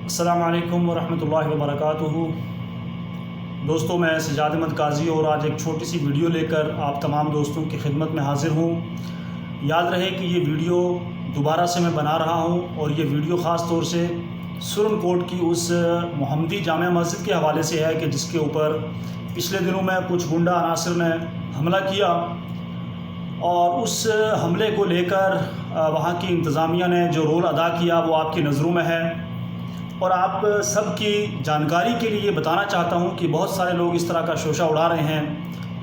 السلام علیکم ورحمۃ اللہ وبرکاتہ۔ دوستوں، میں سجاد احمد قاضی اور آج ایک چھوٹی سی ویڈیو لے کر آپ تمام دوستوں کی خدمت میں حاضر ہوں۔ یاد رہے کہ یہ ویڈیو دوبارہ سے میں بنا رہا ہوں اور یہ ویڈیو خاص طور سے سرن کوٹ کی اس محمدی جامع مسجد کے حوالے سے ہے کہ جس کے اوپر پچھلے دنوں میں کچھ گنڈا عناصر نے حملہ کیا، اور اس حملے کو لے کر وہاں کی انتظامیہ نے جو رول ادا کیا وہ آپ کی نظروں میں ہے۔ اور آپ سب کی جانکاری کے لیے یہ بتانا چاہتا ہوں کہ بہت سارے لوگ اس طرح کا شوشہ اڑا رہے ہیں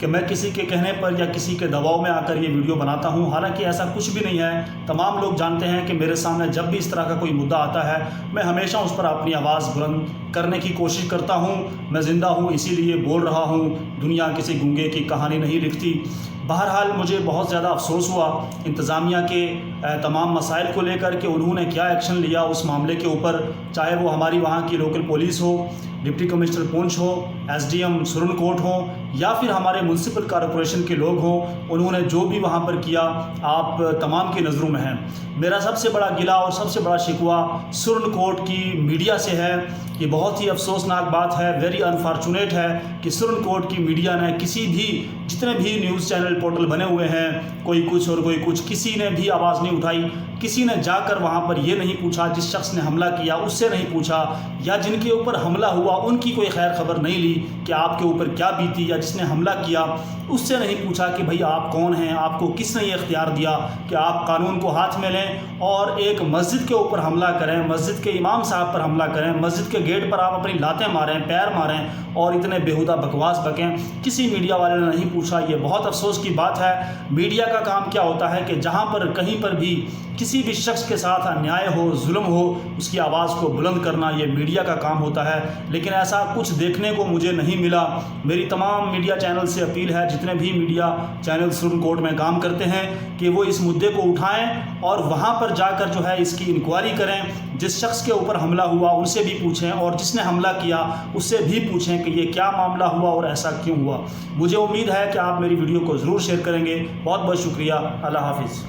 کہ میں کسی کے کہنے پر یا کسی کے دباؤ میں آ کر یہ ویڈیو بناتا ہوں، حالانکہ ایسا کچھ بھی نہیں ہے۔ تمام لوگ جانتے ہیں کہ میرے سامنے جب بھی اس طرح کا کوئی مدعا آتا ہے میں ہمیشہ اس پر اپنی آواز بلند کرنے کی کوشش کرتا ہوں۔ میں زندہ ہوں اسی لیے بول رہا ہوں، دنیا کسی گنگے کی کہانی نہیں لکھتی۔ بہرحال مجھے بہت زیادہ افسوس ہوا انتظامیہ کے تمام مسائل کو لے کر کہ انہوں نے کیا ایکشن لیا اس معاملے کے اوپر، چاہے وہ ہماری وہاں کی لوکل پولیس ہو، ڈپٹی کمشنر پونچھ ہو، ایس ڈی ایم سرن کوٹ ہوں، یا پھر ہمارے میونسپل کارپوریشن کے لوگ ہوں۔ انہوں نے جو بھی وہاں پر کیا آپ تمام کی نظروں میں ہے۔ میرا سب سے بڑا گلہ اور سب سے بڑا شکوہ سرن کوٹ کی میڈیا سے ہے۔ یہ بہت ہی افسوسناک بات ہے، ویری انفارچونیٹ ہے کہ سرن کوٹ کی میڈیا نے کسی بھی جتنے بھی نیوز چینل پورٹل بنے ہوئے ہیں، کوئی کچھ اور کوئی کچھ، کسی نے بھی آواز نہیں اٹھائی۔ کسی نے جا کر وہاں پر یہ نہیں پوچھا، جس شخص نے حملہ کیا اس سے نہیں پوچھا، یا جن کے اوپر حملہ ہوا ان کی کوئی خیر خبر نہیں لی کہ آپ کے اوپر کیا بیتی، یا جس نے حملہ کیا اس سے نہیں پوچھا کہ بھئی آپ کون ہیں، آپ کو کس نے یہ اختیار دیا کہ آپ قانون کو ہاتھ میں لیں اور ایک مسجد کے اوپر حملہ کریں، مسجد کے امام صاحب پر حملہ کریں، مسجد کے گیٹ پر آپ اپنی لاتیں ماریں، پیر ماریں اور اتنے بیہودہ بکواس بکیں۔ کسی میڈیا والے نے نہیں پوچھا۔ یہ بہت افسوس کی بات ہے۔ میڈیا کا کام کیا ہوتا ہے کہ جہاں پر کہیں پر بھی کسی بھی شخص کے ساتھ انیائے ہو، ظلم ہو، اس کی آواز کو بلند کرنا یہ میڈیا کا کام ہوتا ہے، لیکن ایسا کچھ دیکھنے کو مجھے نہیں ملا۔ میری تمام میڈیا چینل سے اپیل ہے، جتنے بھی میڈیا چینل سرن کوٹ میں کام کرتے ہیں، کہ وہ اس مدعے کو اٹھائیں اور وہاں پر جا کر جو ہے اس کی انکوائری کریں۔ جس شخص کے اوپر حملہ ہوا ان سے بھی پوچھیں، اور جس نے حملہ کیا اس سے بھی پوچھیں کہ یہ کیا معاملہ ہوا اور ایسا کیوں ہوا۔ مجھے امید ہے کہ آپ میری ویڈیو کو ضرور شیئر کریں گے۔ بہت بہت شکریہ۔ اللہ حافظ۔